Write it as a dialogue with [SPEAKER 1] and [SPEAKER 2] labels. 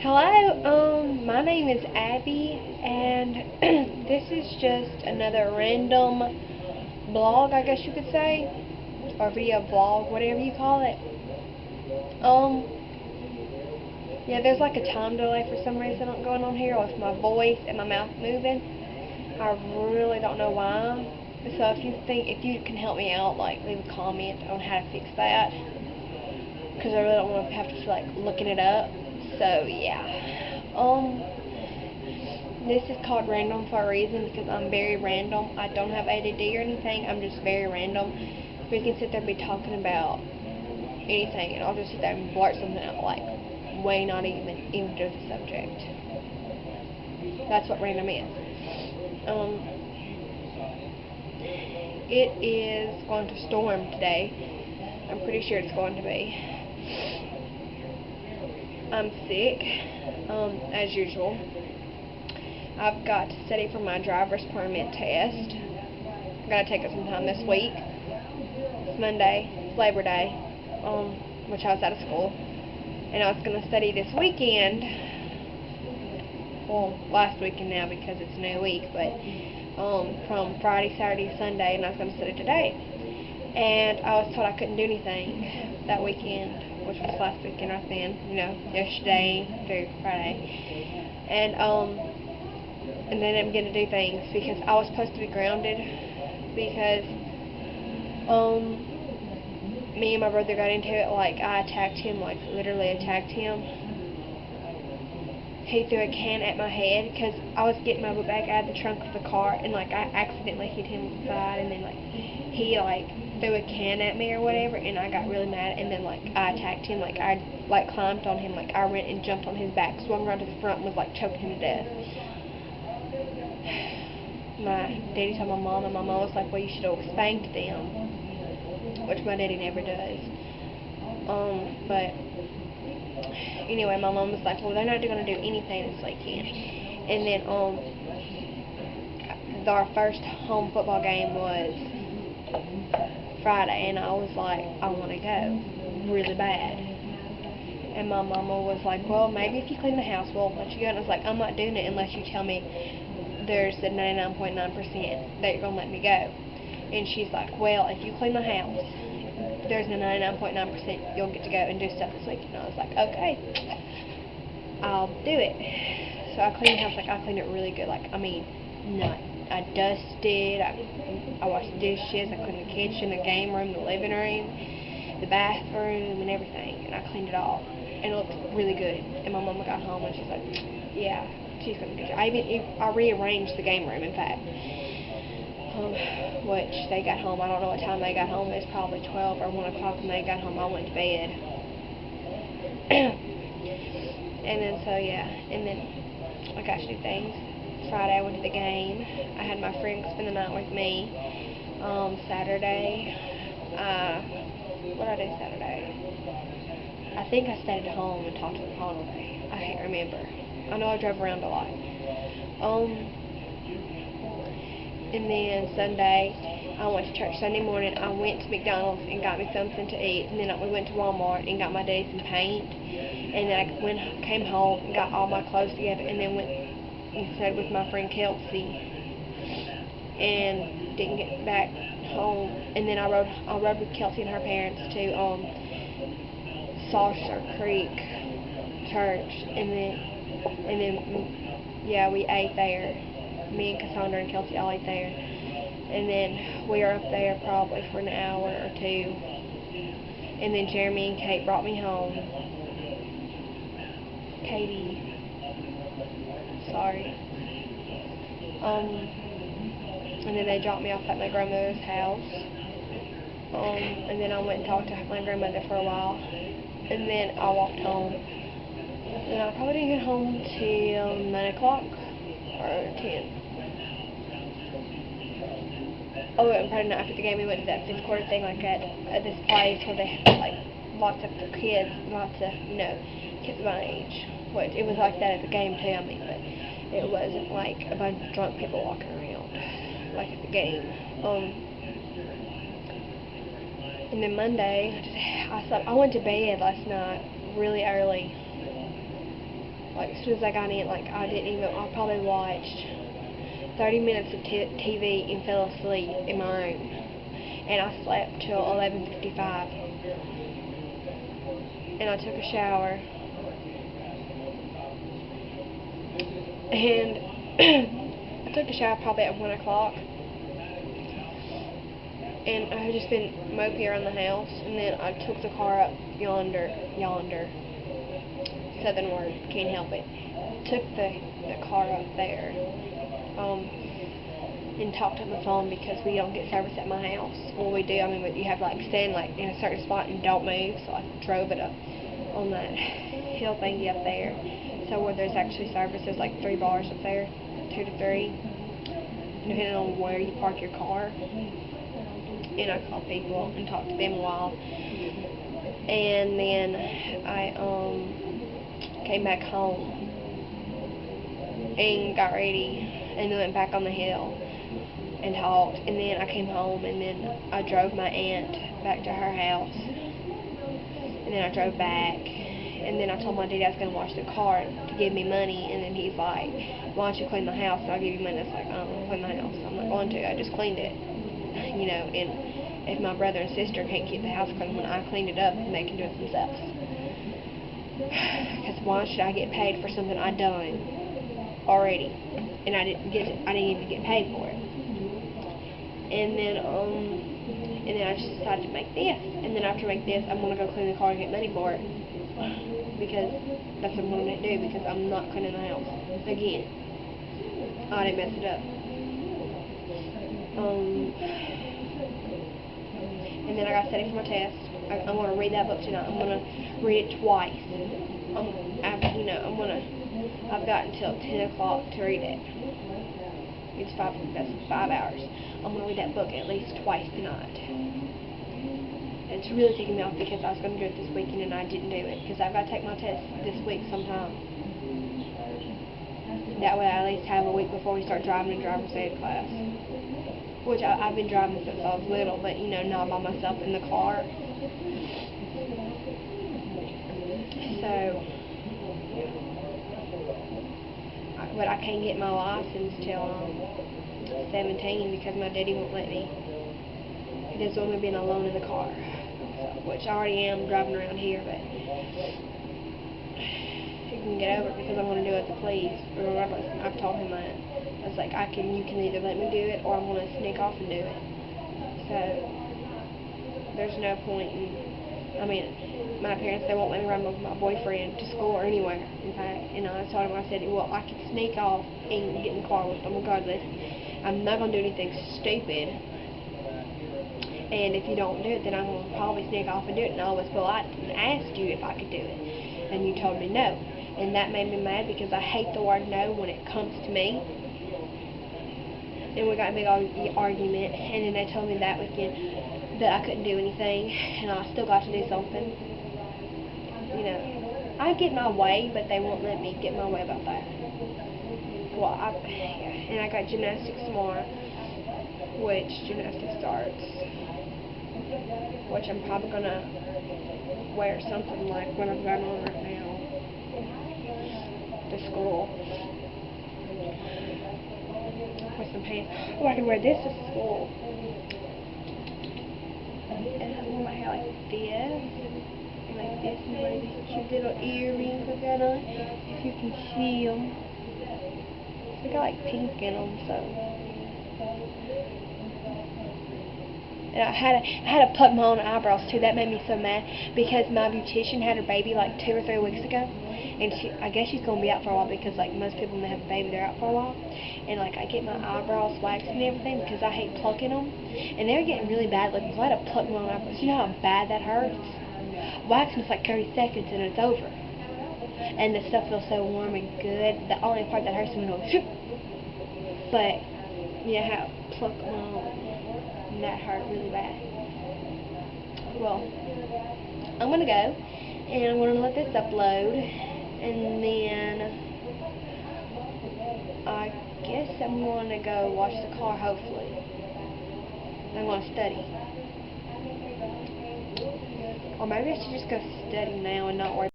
[SPEAKER 1] Hello, my name is Abby, and this is just another random blog, I guess you could say, or video vlog, whatever you call it. Um, yeah, there's like a time delay for some reason going on here with my voice and my mouth moving. I really don't know why. So if you can help me out, like leave a comment on how to fix that, because I really don't want to have to feel like looking it up. So yeah. This is called random for a reason because I'm very random. I don't have ADD or anything. I'm just very random. We can sit there and be talking about anything, and I'll just sit there and blurt something out like way not even do the subject. That's what random is. Um, it is going to storm today. I'm pretty sure it's going to be. I'm sick, as usual. I've got to study for my driver's permit test. I gotta take it sometime this week. It's Monday, it's Labor Day, which I was out of school, and I was gonna study this weekend. Well, last weekend now because it's a new week, but from Friday, Saturday, Sunday, and I was gonna study today. And I was told I couldn't do anything that weekend, which was last weekend right then, yesterday through Friday. And then I'm gonna do things because I was supposed to be grounded because me and my brother got into it. Like I attacked him, like literally attacked him. He threw a can at my head because I was getting my book bag out of the trunk of the car, and like I accidentally hit him with the side, and then like he like threw a can at me or whatever, and I got really mad, and then like I attacked him, like I like climbed on him, like I went and jumped on his back, swung around to the front, and was like choking him to death. My daddy told my mom, and my mom was like, well, you should have spanked them, which my daddy never does. But anyway, my mom was like, well, they're not going to do anything this weekend. And then our first home football game was Friday, and I was like, I want to go really bad. And my mama was like, well, maybe if you clean the house, we'll let you go. And I was like, I'm not doing it unless you tell me there's the 99.9% that you're going to let me go. And she's like, well, if you clean the house, there's a 99.9% you'll get to go and do stuff this week. And I was like, okay, I'll do it. So I cleaned the house, like I cleaned it really good. Like, I mean, not, I dusted, I washed the dishes, I cleaned the kitchen, the game room, the living room, the bathroom, and everything. And I cleaned it all. And it looked really good. And my mama got home and she's like, yeah, she's gonna do it. I rearranged the game room, in fact. Which they got home. I don't know what time they got home. It was probably 12 or 1 o'clock when they got home. I went to bed. And then, so yeah. And then I got to do things. Friday I went to the game. I had my friend spend the night with me. Saturday, what did I do Saturday? I think I stayed at home and talked to the phone all day. I can't remember. I know I drove around a lot. And then Sunday, I went to church. Sunday morning, I went to McDonald's and got me something to eat. And then we went to Walmart and got my daddy some paint. And then I came home and got all my clothes together. And then went and stayed with my friend Kelsey. And didn't get back home. And then I rode with Kelsey and her parents to Saucer Creek Church. And then yeah, we ate there. Me and Cassandra and Kelsey all ate there. And then we were up there probably for an hour or two. And then Jeremy and Kate brought me home. Katie. Sorry. And then they dropped me off at my grandmother's house. And then I went and talked to my grandmother for a while. And then I walked home. And I probably didn't get home till 9 o'clock or 10. Oh, and probably not after the game. We went to that fifth quarter thing, like at this place where they have like lots of kids, kids my age. Which it was like that at the game too. I mean, but it wasn't like a bunch of drunk people walking around like at the game. And then Monday, I went to bed last night really early. Like, as soon as I got in, like, I probably watched 30 minutes of TV and fell asleep in my room. And I slept till 11:55. And I took a shower. And I took a shower probably at 1 o'clock. And I've just been moping around the house. And then I took the car up yonder. Southern word, can't help it. Took the car up there. And talked on the phone because we don't get service at my house. Well, we do. I mean, you have to like stand like in a certain spot and don't move. So I drove it up on that hill thingy up there. So where there's actually service, there's like 3 bars up there, 2 to 3, depending on where you park your car. And I called people and talked to them a while. And then I came back home and got ready and then went back on the hill and talked, and then I came home, and then I drove my aunt back to her house, and then I drove back, and then I told my daddy I was going to wash the car to give me money, and then he's like, why don't you clean the house and I'll give you money. It's like, I don't want to clean the house. I'm not going to. I just cleaned it, you know, and if my brother and sister can't keep the house clean when I cleaned it up, then they can do it themselves. Because why should I get paid for something I done already, and I didn't even get paid for it. And then I just decided to make this. And then after I make this, I'm gonna go clean the car and get money for it, because that's what I'm gonna do. Because I'm not cleaning the house again. I didn't mess it up. And then I got study for my test. I'm gonna read that book tonight. I'm gonna read it twice. I've got until 10 o'clock to read it. That's 5 hours. I'm going to read that book at least twice tonight. It's really taking me off because I was going to do it this weekend and I didn't do it. Because I've got to take my test this week sometime. That way I at least have a week before we start driving in driver's ed class. Which I've been driving since I was little, but you know, not by myself in the car. So, but I can't get my license till 17 because my daddy won't let me. He doesn't want me being alone in the car, which I already am driving around here, but he can get over it because I'm going to do it to please. Regardless, I've told him that. I was like, you can either let me do it or I'm going to sneak off and do it. So, there's no point in, I mean, my parents, they won't let me ride with my boyfriend to school or anywhere, in fact. And I told him, I said, well, I can sneak off and get in the car with them regardless. I'm not going to do anything stupid. And if you don't do it, then I'm going to probably sneak off and do it. And I was polite and asked you if I could do it. And you told me no. And that made me mad because I hate the word no when it comes to me. And we got a big argument. And then they told me that weekend that I couldn't do anything. And I still got to do something. You know, I get my way, but they won't let me get my way about that. Well, and I got gymnastics tomorrow, which gymnastics starts, which I'm probably going to wear something like what I'm going on right now to school. With some pants. Oh, I can wear this to school. And I wear my hair like this. Like this, and wear these cute little earrings I've got on. If you can see them. They got like pink in them, so. And I had to pluck my own eyebrows too. That made me so mad because my beautician had her baby like 2 or 3 weeks ago, and I guess she's gonna be out for a while because like most people when they have a baby they're out for a while. And like I get my eyebrows waxed and everything because I hate plucking them, and they're getting really bad looking. So I had to pluck my own eyebrows. You know how bad that hurts? Waxing is like 30 seconds and it's over. And the stuff feels so warm and good. The only part that hurts is when it goes shoop. But yeah, how pluck my own. And that hurt really bad. Well, I'm gonna go and I'm gonna let this upload, and then I guess I'm gonna go wash the car. Hopefully, I'm gonna study, or maybe I should just go study now and not worry